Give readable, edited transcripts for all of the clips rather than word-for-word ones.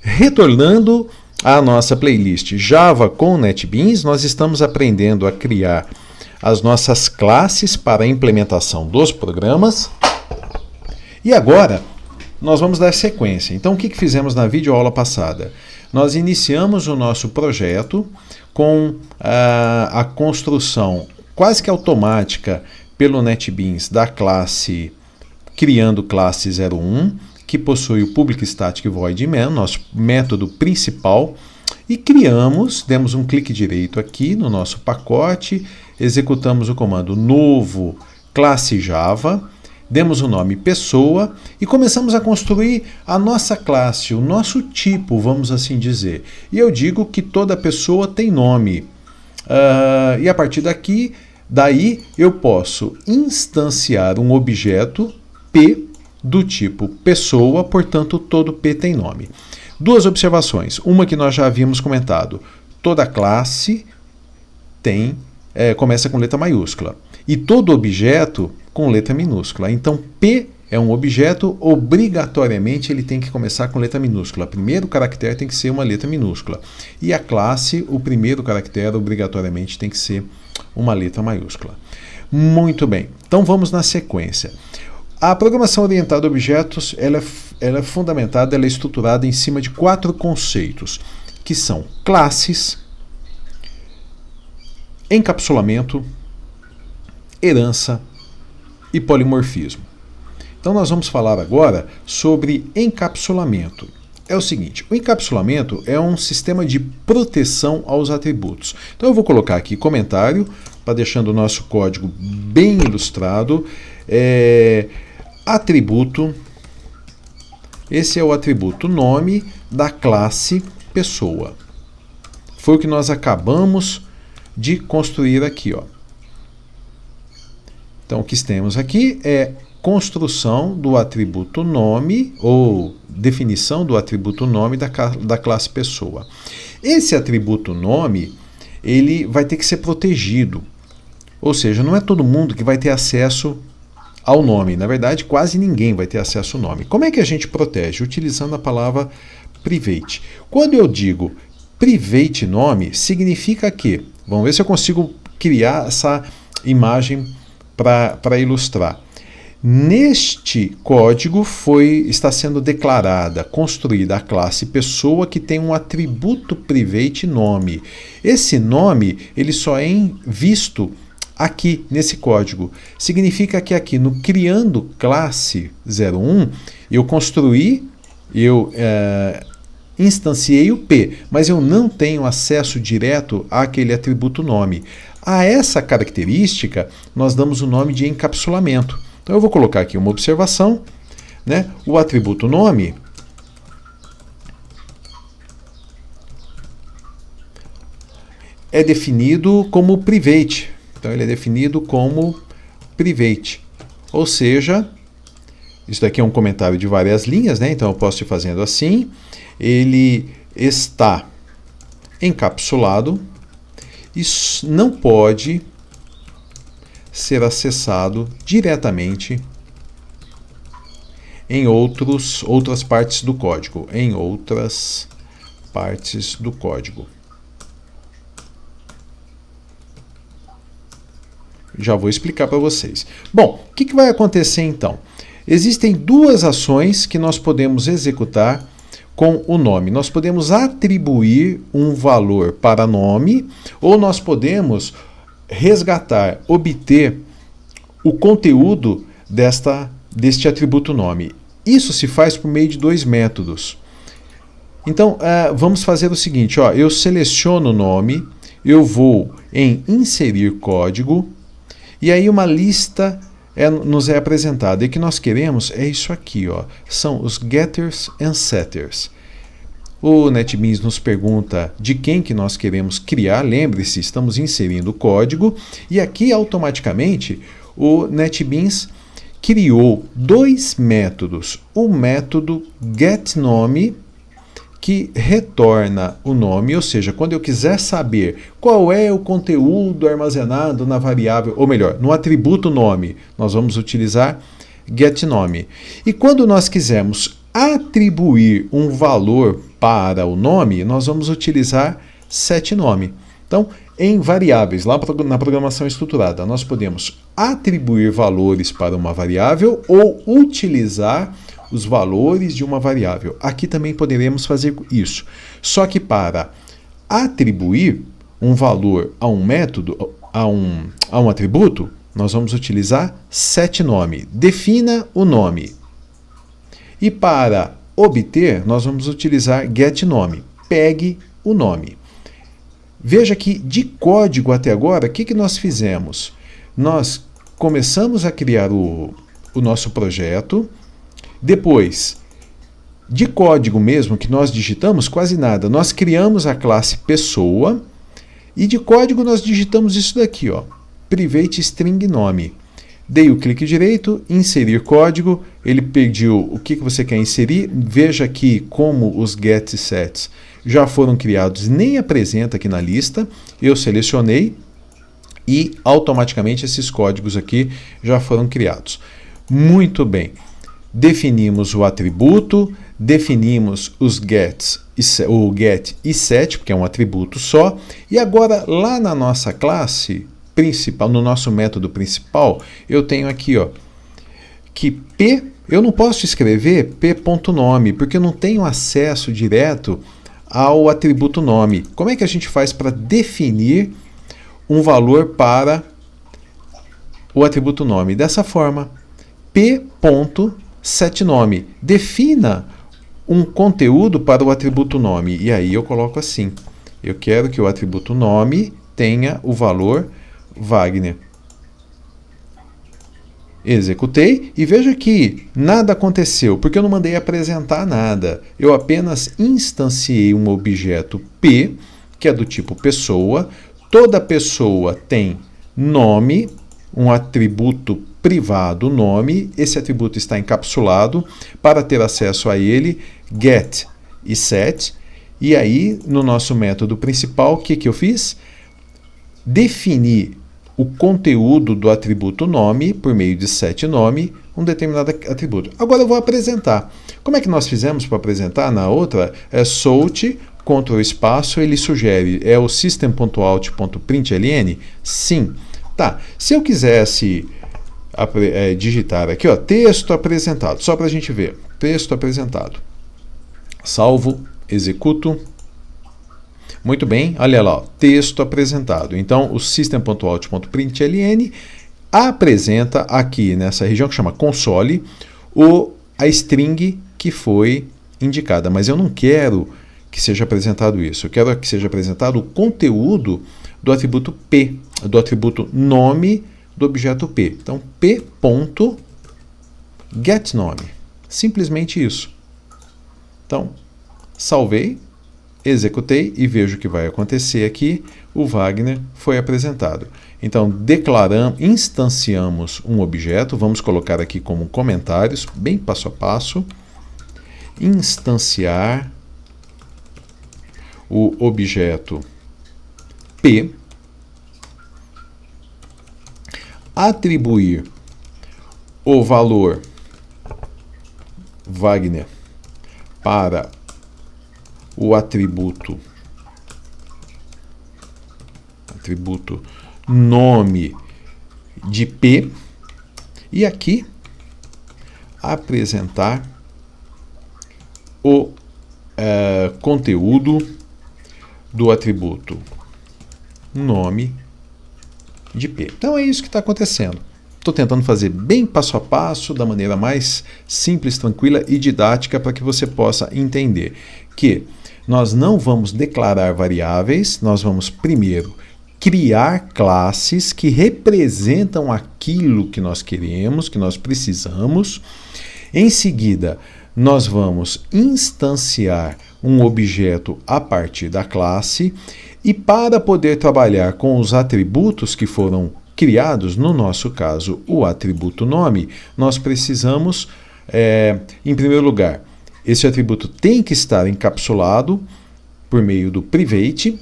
Retornando à nossa playlist Java com NetBeans, nós estamos aprendendo a criar as nossas classes para a implementação dos programas. E agora nós vamos dar sequência. Então o que fizemos na videoaula passada? Nós iniciamos o nosso projeto com a construção quase que automática pelo NetBeans da classe criando classe 01, que possui o public static void main, nosso método principal, e demos um clique direito aqui no nosso pacote, executamos o comando novo classe Java, demos o nome pessoa e começamos a construir a nossa classe, o nosso tipo, vamos assim dizer. E eu digo que toda pessoa tem nome. E a partir daí eu posso instanciar um objeto P do tipo pessoa, portanto todo P tem nome. Duas observações, uma que nós já havíamos comentado, toda classe começa com letra maiúscula e todo objeto com letra minúscula. Então P é um objeto, obrigatoriamente ele tem que começar com letra minúscula. O primeiro caractere tem que ser uma letra minúscula. E a classe, o primeiro caractere obrigatoriamente tem que ser uma letra maiúscula. Muito bem, então vamos na sequência. A programação orientada a objetos ela é fundamentada, ela é estruturada em cima de 4 conceitos, que são classes, encapsulamento, herança e polimorfismo. Então nós vamos falar agora sobre encapsulamento. É o seguinte, o encapsulamento é um sistema de proteção aos atributos. Então eu vou colocar aqui comentário, para deixando o nosso código bem ilustrado. Atributo, esse é o atributo nome da classe pessoa. Foi o que nós acabamos de construir aqui, ó. Então o que temos aqui é construção do atributo nome, ou definição do atributo nome da classe pessoa. Esse atributo nome, ele vai ter que ser protegido. Ou seja, não é todo mundo que vai ter acesso ao nome. Na verdade, quase ninguém vai ter acesso ao nome. Como é que a gente protege? Utilizando a palavra private. Quando eu digo private nome, significa que, vamos ver se eu consigo criar essa imagem para ilustrar. Neste código está sendo declarada, construída a classe pessoa que tem um atributo private nome. Esse nome ele só é visto aqui nesse código. Significa que aqui no criando classe 01 eu instanciei o P, mas eu não tenho acesso direto àquele atributo nome. A essa característica nós damos o nome de encapsulamento. Então eu vou colocar aqui uma observação, né? O atributo nome é definido como private. Então ele é definido como private. Ou seja, isso daqui é um comentário de várias linhas, né? Então eu posso ir fazendo assim. Ele está encapsulado e não pode ser acessado diretamente em outras partes do código. Já vou explicar para vocês. Bom, o que vai acontecer então? Existem duas ações que nós podemos executar com o nome. Nós podemos atribuir um valor para nome ou nós podemos resgatar, obter o conteúdo deste atributo nome. Isso se faz por meio de 2 métodos. Então, vamos fazer o seguinte, ó, eu seleciono o nome, eu vou em inserir código, e aí uma lista nos é apresentada. E o que nós queremos é isso aqui, ó, são os getters and setters. O NetBeans nos pergunta de quem que nós queremos criar. Lembre-se, estamos inserindo o código e aqui automaticamente o NetBeans criou 2 métodos. O método getNome, que retorna o nome, ou seja, quando eu quiser saber qual é o conteúdo armazenado na variável, ou melhor, no atributo nome, nós vamos utilizar getNome. E quando nós quisermos atribuir um valor para o nome, nós vamos utilizar setNome. Então, em variáveis, lá na programação estruturada, nós podemos atribuir valores para uma variável ou utilizar os valores de uma variável. Aqui também poderemos fazer isso. Só que para atribuir um valor a um método, a um atributo, nós vamos utilizar setNome. Defina o nome. E para obter, nós vamos utilizar getNome. Pegue o nome. Veja que de código até agora, o que nós fizemos? Nós começamos a criar o nosso projeto, depois, de código mesmo que nós digitamos, quase nada. Nós criamos a classe pessoa e de código nós digitamos isso daqui, ó, private string nome. Dei o clique direito, inserir código, ele pediu o que você quer inserir. Veja aqui como os get e sets já foram criados, nem apresenta aqui na lista. Eu selecionei e automaticamente esses códigos aqui já foram criados. Muito bem. Definimos o atributo, definimos os o get e set, porque é um atributo só. E agora, lá na nossa classe principal, no nosso método principal, eu tenho aqui, ó, que P, eu não posso escrever p.nome, porque eu não tenho acesso direto ao atributo nome. Como é que a gente faz para definir um valor para o atributo nome? Dessa forma, p.setNome. Defina um conteúdo para o atributo nome. E aí eu coloco assim. Eu quero que o atributo nome tenha o valor Wagner. Executei e veja que nada aconteceu, porque eu não mandei apresentar nada. Eu apenas instanciei um objeto P, que é do tipo pessoa. Toda pessoa tem nome, um atributo privado nome. Esse atributo está encapsulado. Para ter acesso a ele, get e set. E aí, no nosso método principal, o que eu fiz? Defini o conteúdo do atributo nome por meio de setNome, um determinado atributo. Agora eu vou apresentar. Como é que nós fizemos para apresentar? Na outra, é Salt, Ctrl espaço, ele sugere, é o system.out.println? Sim. Tá, se eu quisesse digitar aqui, ó, texto apresentado, só para a gente ver, texto apresentado. Salvo, executo. Muito bem, olha lá, ó, texto apresentado. Então, o system.out.println apresenta aqui nessa região que chama console a string que foi indicada. Mas eu não quero que seja apresentado isso. Eu quero que seja apresentado o conteúdo do atributo P, do atributo nome do objeto P. Então, p.getNome. Simplesmente isso. Então, salvei. Executei e vejo o que vai acontecer aqui. O Wagner foi apresentado. Então, instanciamos um objeto. Vamos colocar aqui como comentários, bem passo a passo. Instanciar o objeto P. Atribuir o valor Wagner para o atributo nome de P e aqui apresentar o conteúdo do atributo nome de P. Então é isso que está acontecendo. Estou tentando fazer bem passo a passo, da maneira mais simples, tranquila e didática para que você possa entender que nós não vamos declarar variáveis, nós vamos primeiro criar classes que representam aquilo que nós queremos, que nós precisamos. Em seguida, nós vamos instanciar um objeto a partir da classe e para poder trabalhar com os atributos que foram criados, no nosso caso, o atributo nome, nós precisamos, em primeiro lugar, esse atributo tem que estar encapsulado por meio do private,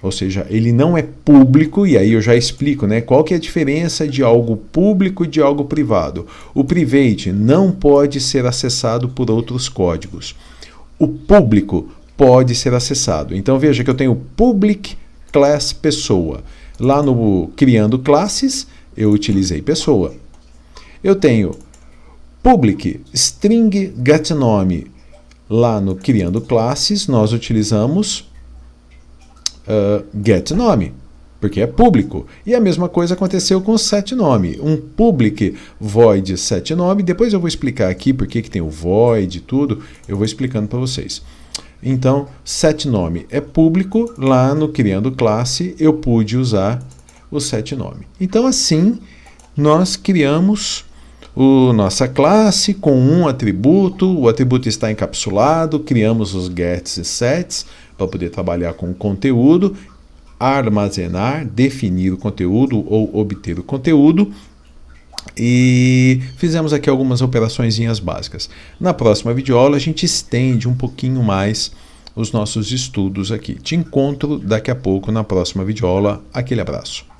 ou seja, ele não é público, e aí eu já explico, né, qual que é a diferença de algo público e de algo privado. O private não pode ser acessado por outros códigos. O público pode ser acessado. Então veja que eu tenho public class pessoa. Lá no criando classes, eu utilizei pessoa. Eu tenho public string getNome. Lá no criando classes, nós utilizamos getNome, porque é público. E a mesma coisa aconteceu com setNome. Um public void setNome. Depois eu vou explicar aqui porque que tem o void e tudo. Eu vou explicando para vocês. Então, setNome é público. Lá no criando classe, eu pude usar o setNome. Então, assim, nós criamos nossa classe com um atributo. O atributo está encapsulado. Criamos os gets e sets para poder trabalhar com o conteúdo, armazenar, definir o conteúdo ou obter o conteúdo. E fizemos aqui algumas operaçõezinhas básicas. Na próxima videoaula a gente estende um pouquinho mais os nossos estudos aqui. Te encontro daqui a pouco na próxima videoaula. Aquele abraço.